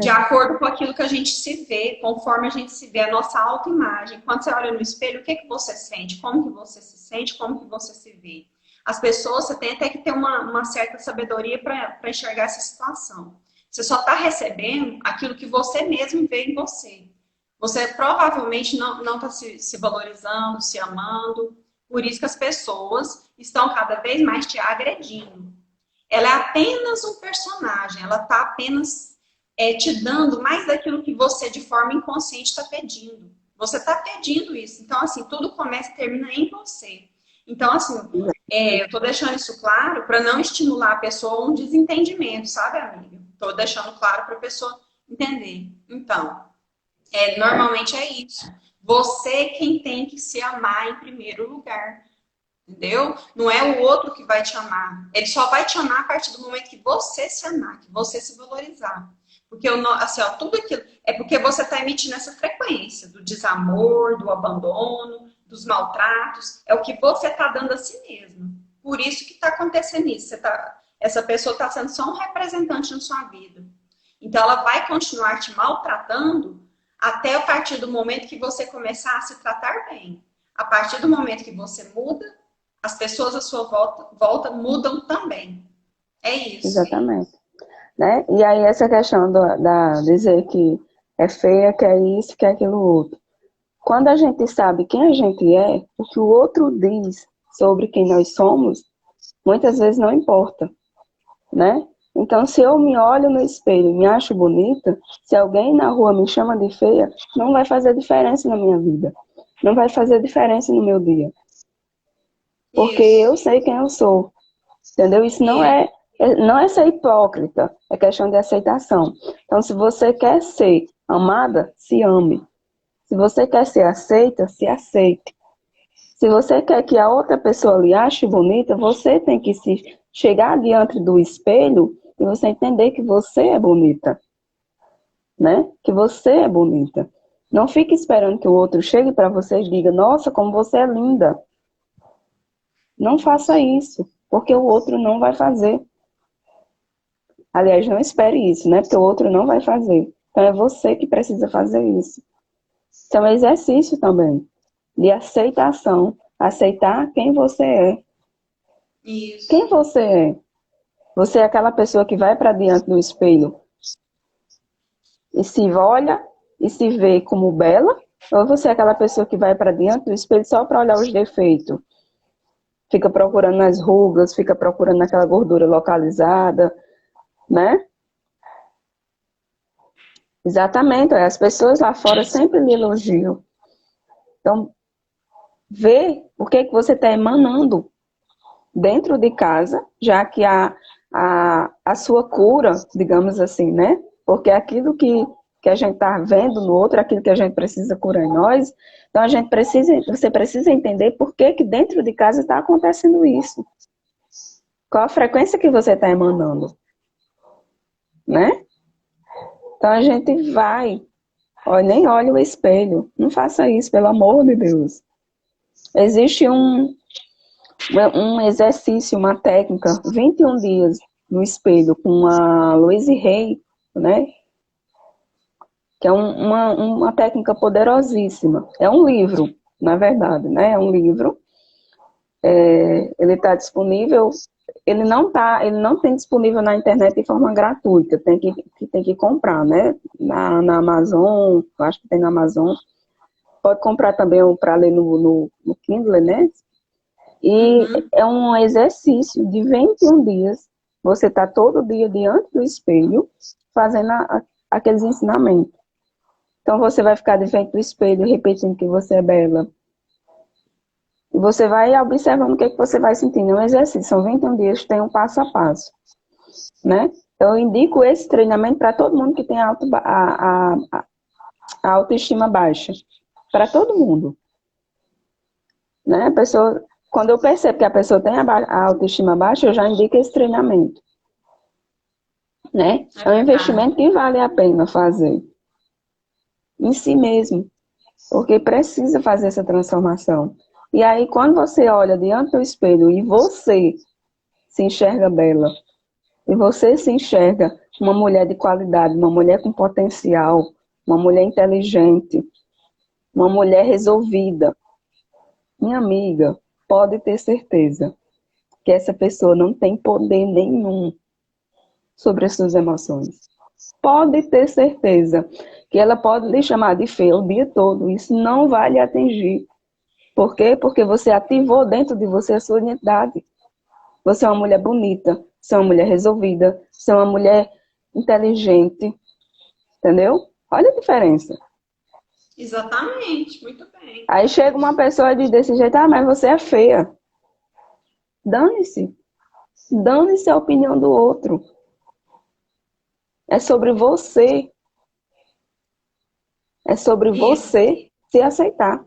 de acordo com aquilo que a gente se vê, conforme a gente se vê, a nossa autoimagem. Quando você olha no espelho, o que que você sente? Como que você se sente? Como que você se vê? As pessoas, você tem até que ter uma certa sabedoria para enxergar essa situação. Você só está recebendo aquilo que você mesmo vê em você. Você provavelmente não está se valorizando, se amando. Por isso que as pessoas estão cada vez mais te agredindo. Ela é apenas um personagem, ela está apenas te dando mais daquilo que você, de forma inconsciente, está pedindo. Você está pedindo isso. Então, assim, tudo começa e termina em você. Então, assim, eu estou deixando isso claro para não estimular a pessoa a um desentendimento, sabe, amiga? Estou deixando claro para a pessoa entender. Então, normalmente é isso. Você quem tem que se amar em primeiro lugar. Entendeu? Não é o outro que vai te amar. Ele só vai te amar a partir do momento que você se amar, que você se valorizar. Porque assim, ó, tudo aquilo é porque você está emitindo essa frequência do desamor, do abandono, dos maltratos. É o que você está dando a si mesmo. Por isso que está acontecendo isso. Essa pessoa está sendo só um representante na sua vida. Então ela vai continuar te maltratando até a partir do momento que você começar a se tratar bem. A partir do momento que você muda, as pessoas à sua volta mudam também. É isso. Exatamente. Né? E aí essa questão da dizer que é feia, que é isso, que é aquilo outro. Quando a gente sabe quem a gente é, o que o outro diz sobre quem nós somos, muitas vezes não importa, né? Então, se eu me olho no espelho e me acho bonita, se alguém na rua me chama de feia, não vai fazer diferença na minha vida. Não vai fazer diferença no meu dia. Porque Isso. eu sei quem eu sou. Entendeu? Isso não é ser hipócrita, é questão de aceitação. Então, se você quer ser amada, se ame. Se você quer ser aceita, se aceite. Se você quer que a outra pessoa lhe ache bonita, você tem que se chegar diante do espelho e você entender que você é bonita, né? Que você é bonita. Não fique esperando que o outro chegue para você e diga, nossa, como você é linda. Não faça isso, porque o outro não vai fazer. Aliás, não espere isso, né? Porque o outro não vai fazer. Então é você que precisa fazer isso. Então é um exercício também de aceitação. Aceitar quem você é. Isso. Quem você é? Você é aquela pessoa que vai para diante do espelho e se olha e se vê como bela? Ou você é aquela pessoa que vai para diante do espelho só para olhar os defeitos? Fica procurando nas rugas, fica procurando aquela gordura localizada, né? Exatamente, as pessoas lá fora sempre lhe elogiam. Então, vê o que você está emanando dentro de casa, já que a sua cura, digamos assim, né? Porque aquilo que a gente está vendo no outro, aquilo que a gente precisa curar em nós, então você precisa entender por que dentro de casa está acontecendo isso. Qual a frequência que você está emanando, né? Então a gente vai, nem olha o espelho, não faça isso, pelo amor de Deus. Existe um exercício, uma técnica, 21 dias no espelho, com a Louise Hay, né? Que é uma técnica poderosíssima. É um livro, na verdade, né? É um livro. Ele está disponível, ele não tem disponível na internet de forma gratuita, tem que comprar, né? Na Amazon, eu acho que tem na Amazon. Pode comprar também para ler no Kindle, né? E é um exercício de 21 dias. Você está todo dia diante do espelho, fazendo aqueles ensinamentos. Então, você vai ficar de frente do espelho, repetindo que você é bela. E você vai observando o que você vai sentindo. É um exercício, são 21 dias, tem um passo a passo. Né? Então, eu indico esse treinamento para todo mundo que tem a autoestima baixa. Para todo mundo. Né? A pessoa... Quando eu percebo que a pessoa tem a autoestima baixa, eu já indico esse treinamento. Né? É um investimento que vale a pena fazer. Em si mesmo. Porque precisa fazer essa transformação. E aí, quando você olha diante do espelho e você se enxerga bela, e você se enxerga uma mulher de qualidade, uma mulher com potencial, uma mulher inteligente, uma mulher resolvida, minha amiga, pode ter certeza que essa pessoa não tem poder nenhum sobre as suas emoções. Pode ter certeza que ela pode lhe chamar de feia o dia todo. Isso não vai lhe atingir. Por quê? Porque você ativou dentro de você a sua identidade. Você é uma mulher bonita, você é uma mulher resolvida, você é uma mulher inteligente. Entendeu? Olha a diferença. Exatamente, muito bem. Aí chega uma pessoa e diz desse jeito, ah, mas você é feia. Dane-se. Dane-se a opinião do outro. É sobre você. É sobre Isso. você se aceitar.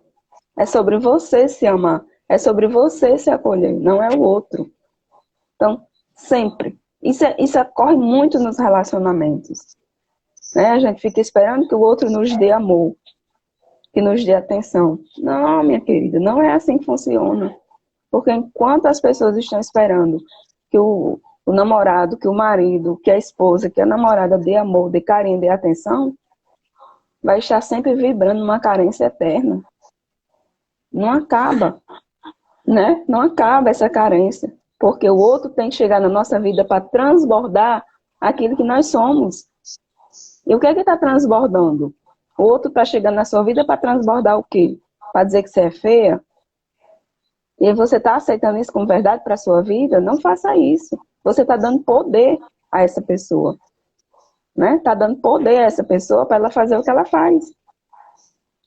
É sobre você se amar. É sobre você se acolher, não é o outro. Então, sempre. Isso ocorre muito nos relacionamentos. Né? A gente fica esperando que o outro nos dê amor, que nos dê atenção. Não, minha querida, não é assim que funciona. Porque enquanto as pessoas estão esperando que o namorado, que o marido, que a esposa, que a namorada dê amor, dê carinho, dê atenção, vai estar sempre vibrando uma carência eterna. Não acaba, né? Não acaba essa carência. Porque o outro tem que chegar na nossa vida para transbordar aquilo que nós somos. E o que é que está transbordando? O outro está chegando na sua vida para transbordar o quê? Para dizer que você é feia? E você está aceitando isso como verdade para a sua vida? Não faça isso. Você está dando poder a essa pessoa. Né? Está dando poder a essa pessoa para ela fazer o que ela faz.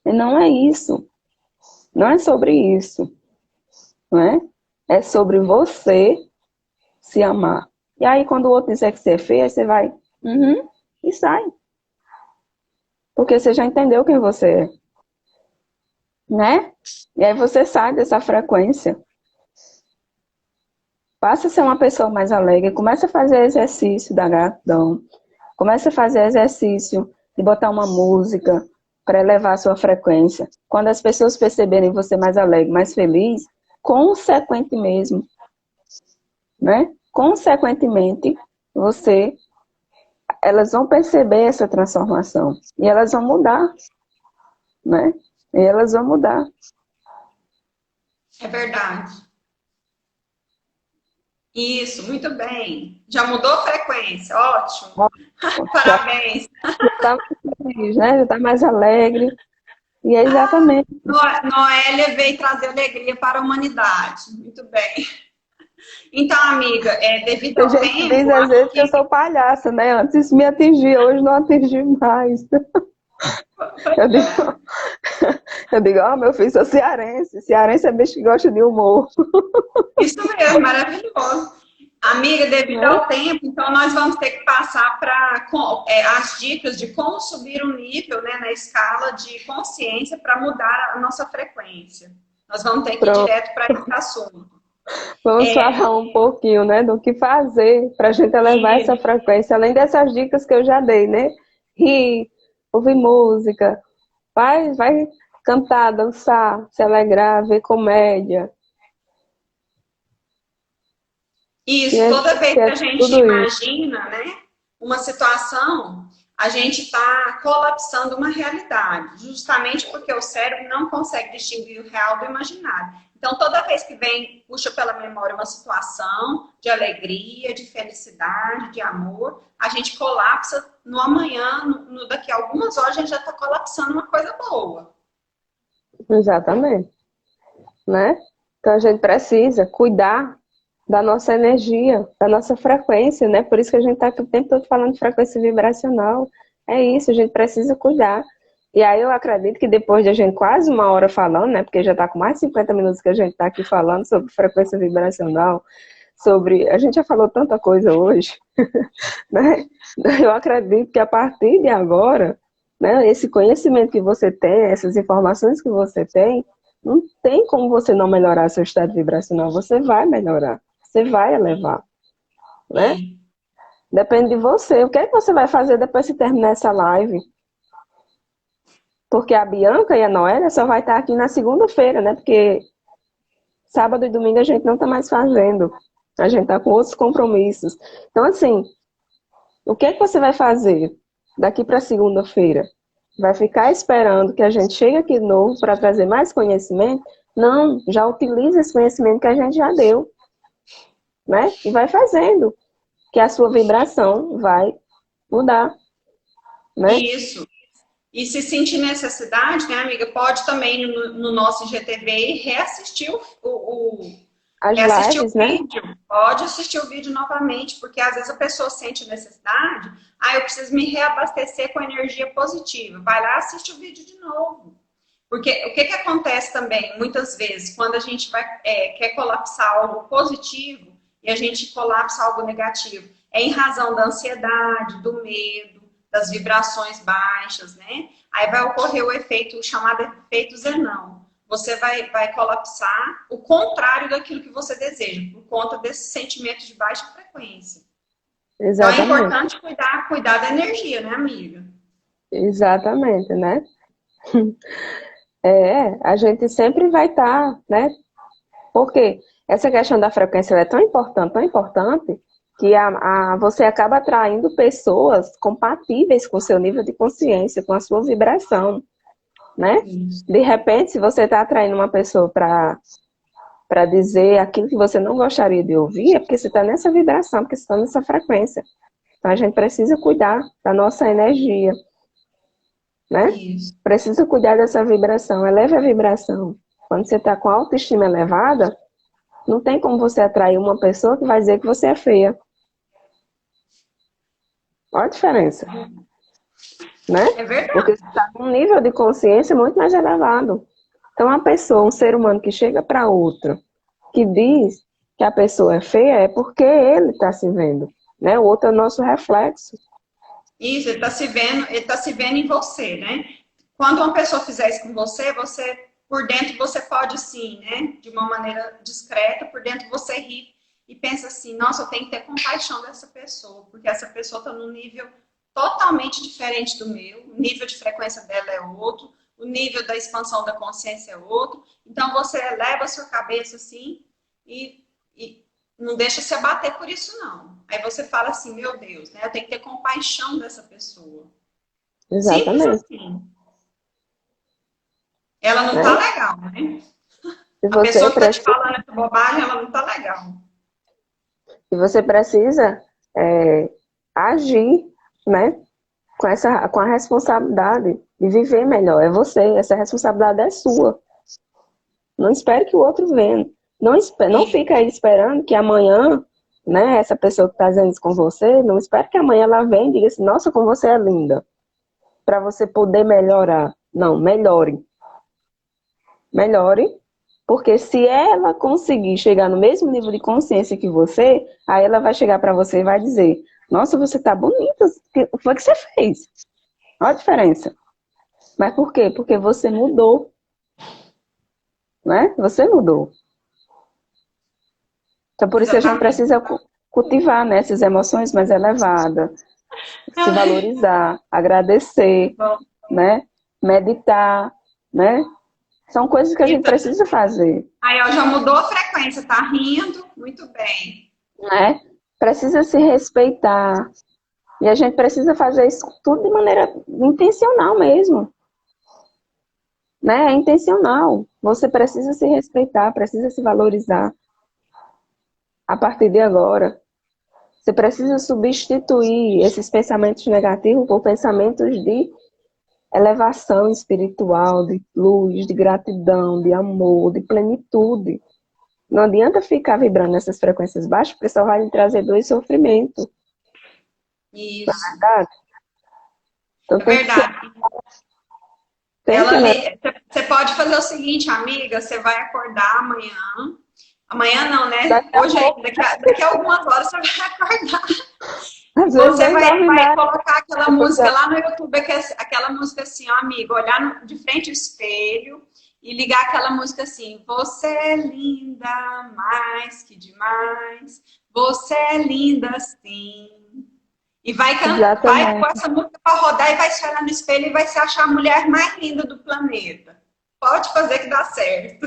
E não é isso. Não é sobre isso. Não é? É sobre você se amar. E aí, quando o outro disser que você é feia, você vai, e sai. Porque você já entendeu quem você é. Né? E aí você sai dessa frequência. Passa a ser uma pessoa mais alegre. Começa a fazer exercício da gratidão. Começa a fazer exercício de botar uma música para elevar a sua frequência. Quando as pessoas perceberem você mais alegre, mais feliz, consequentemente mesmo, né? Consequentemente, elas vão perceber essa transformação e elas vão mudar, né? E elas vão mudar. É verdade. Isso, muito bem. Já mudou a frequência, ótimo. Parabéns. Já está mais feliz, né? Já está mais alegre. E é exatamente. Noélia veio trazer alegria para a humanidade. Muito bem. Então, amiga, devido A ao gente diz tempo, às vezes que eu aqui, sou palhaça, né? Antes me atingia, hoje não atingi mais. Eu digo, meu filho, sou cearense. Cearense é bicho que gosta de humor. isso mesmo, maravilhoso. Amiga, devido Né? ao tempo, então nós vamos ter que passar para as dicas de como subir o nível, né, na escala de consciência para mudar a nossa frequência. Nós vamos ter que ir Pronto. direto para esse assunto. Vamos falar um pouquinho, né, do que fazer para a gente elevar essa E frequência, além dessas dicas que eu já dei, né? Rir, ouvir música, vai cantar, dançar, se alegrar, ver comédia. isso, toda vez Que que é a gente tudo isso. imagina, né, uma situação, a gente está colapsando uma realidade, justamente porque o cérebro não consegue distinguir o real do imaginário. Então, toda vez que vem, puxa pela memória uma situação de alegria, de felicidade, de amor, a gente colapsa no amanhã, daqui a algumas horas, a gente já está colapsando uma coisa boa. Exatamente, né? Então a gente precisa cuidar da nossa energia, da nossa frequência, né? Por isso que a gente está o tempo todo falando de frequência vibracional. É isso, a gente precisa cuidar. E aí eu acredito que depois de a gente quase uma hora falando, né? Porque já está com mais de 50 minutos que a gente está aqui falando sobre frequência vibracional, sobre... A gente já falou tanta coisa hoje, né? Eu acredito que a partir de agora, né, esse conhecimento que você tem, essas informações que você tem, não tem como você não melhorar seu estado vibracional. Você vai melhorar, você vai elevar, né? E Depende de você. O que é que você vai fazer depois que terminar essa live? Porque a Bianca e a Noélia só vai estar aqui na segunda-feira, né? Porque sábado e domingo a gente não está mais fazendo. A gente está com outros compromissos. Então, assim, o que é que você vai fazer daqui para segunda-feira? Vai ficar esperando que a gente chegue aqui de novo para trazer mais conhecimento? Não, já utiliza esse conhecimento que a gente já deu, né? E vai fazendo, que a sua vibração vai mudar, né? isso. E se sentir necessidade, né, amiga, pode também no nosso IGTV reassistir As reassistir o lives, né? vídeo. Pode assistir o vídeo novamente, porque às vezes a pessoa sente necessidade, eu preciso me reabastecer com energia positiva. Vai lá, assiste o vídeo de novo. Porque o que acontece também, muitas vezes, quando a gente quer colapsar algo positivo e a gente colapsa algo negativo, é em razão da ansiedade, do medo, das vibrações baixas, né? Aí vai ocorrer o efeito, o chamado efeito Zenão. Você vai colapsar o contrário daquilo que você deseja, por conta desse sentimento de baixa frequência. Exatamente. Então é importante cuidar da energia, né, amiga? Exatamente, né? A gente sempre vai estar, né? Porque essa questão da frequência é tão importante, que você acaba atraindo pessoas compatíveis com o seu nível de consciência, com a sua vibração, né? Isso. De repente, se você está atraindo uma pessoa para dizer aquilo que você não gostaria de ouvir, é porque você está nessa vibração, porque você está nessa frequência. Então, a gente precisa cuidar da nossa energia, né? Isso. Precisa cuidar dessa vibração, eleve a vibração. Quando você está com a autoestima elevada, não tem como você atrair uma pessoa que vai dizer que você é feia. Olha a diferença. Né? É verdade. Porque você está com um nível de consciência muito mais elevado. Então, uma pessoa, um ser humano que chega para outro, que diz que a pessoa é feia, é porque ele está se vendo. Né? O outro é o nosso reflexo. Isso, ele tá se vendo em você, né? Quando uma pessoa fizer isso com você, por dentro você pode sim, né? De uma maneira discreta, por dentro você ri e pensa assim, nossa, eu tenho que ter compaixão dessa pessoa, porque essa pessoa está num nível totalmente diferente do meu, o nível de frequência dela é outro, o nível da expansão da consciência é outro. Então você eleva a sua cabeça assim e não deixa se abater por isso, não. Aí você fala assim, meu Deus, né? Eu tenho que ter compaixão dessa pessoa. Exatamente. Simples assim. Ela não tá legal, né? A pessoa que tá te falando essa bobagem, ela não tá legal. E você precisa agir, né? Com a responsabilidade de viver melhor. É você, essa responsabilidade é sua. Não espere que o outro venha. Não fica aí esperando que amanhã, né, essa pessoa que está dizendo isso com você, não espere que amanhã ela venha e diga assim, nossa, como você é linda. Para você poder melhorar. Não, melhore. Melhore, porque se ela conseguir chegar no mesmo nível de consciência que você, aí ela vai chegar para você e vai dizer, nossa, você tá bonita, o que foi que você fez? Olha a diferença. Mas por quê? Porque você mudou. Né? Você mudou. Então, por isso a gente precisa cultivar, né, essas emoções mais elevadas, se valorizar, agradecer, né, meditar, né? São coisas que a gente precisa fazer. Aí, ó, já mudou a frequência, tá rindo? Muito bem. Né? Precisa se respeitar. E a gente precisa fazer isso tudo de maneira intencional mesmo. Né? É intencional. Você precisa se respeitar, precisa se valorizar. A partir de agora. Você precisa substituir esses pensamentos negativos por pensamentos de elevação espiritual, de luz, de gratidão, de amor, de plenitude. Não adianta ficar vibrando nessas frequências baixas, porque só vai lhe trazer dor e sofrimento. Isso. Não é verdade? Então, é verdade. Você pode fazer o seguinte, amiga, você vai acordar amanhã. Amanhã não, né? Hoje, daqui a algumas horas você vai acordar. Você vai colocar aquela música lá no YouTube, aquela música assim, ó, amiga, olhar de frente ao espelho e ligar aquela música assim, você é linda mais que demais, você é linda sim. E vai com essa música para rodar e vai se olhar no espelho e vai se achar a mulher mais linda do planeta. Pode fazer que dá certo.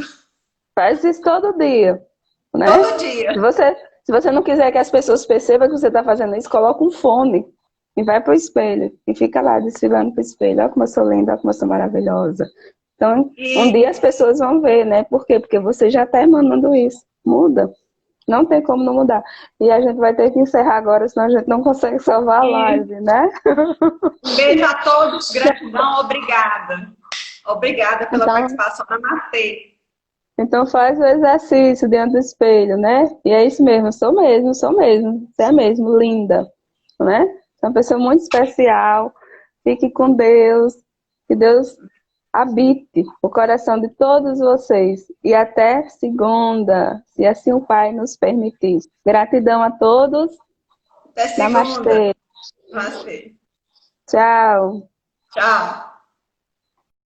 Faz isso todo dia. Né? Todo dia. Se você não quiser que as pessoas percebam que você está fazendo isso, coloca um fone e vai pro espelho. E fica lá desfilando pro espelho. Olha como eu sou linda, olha como eu sou maravilhosa. Então, um dia as pessoas vão ver, né? Por quê? Porque você já está emanando isso. Muda. Não tem como não mudar. E a gente vai ter que encerrar agora, senão a gente não consegue salvar a live, né? Um beijo a todos, gratidão, obrigada. Obrigada pela Então, participação. Namastê. então faz o exercício diante do espelho, né? E é isso mesmo, sou mesmo. Você é mesmo, linda, né? Você é uma pessoa muito especial. Fique com Deus. Que Deus habite o coração de todos vocês. E até segunda, se assim o Pai nos permitir. Gratidão a todos. Até segunda. Namastê. Namastê. Tchau. Tchau.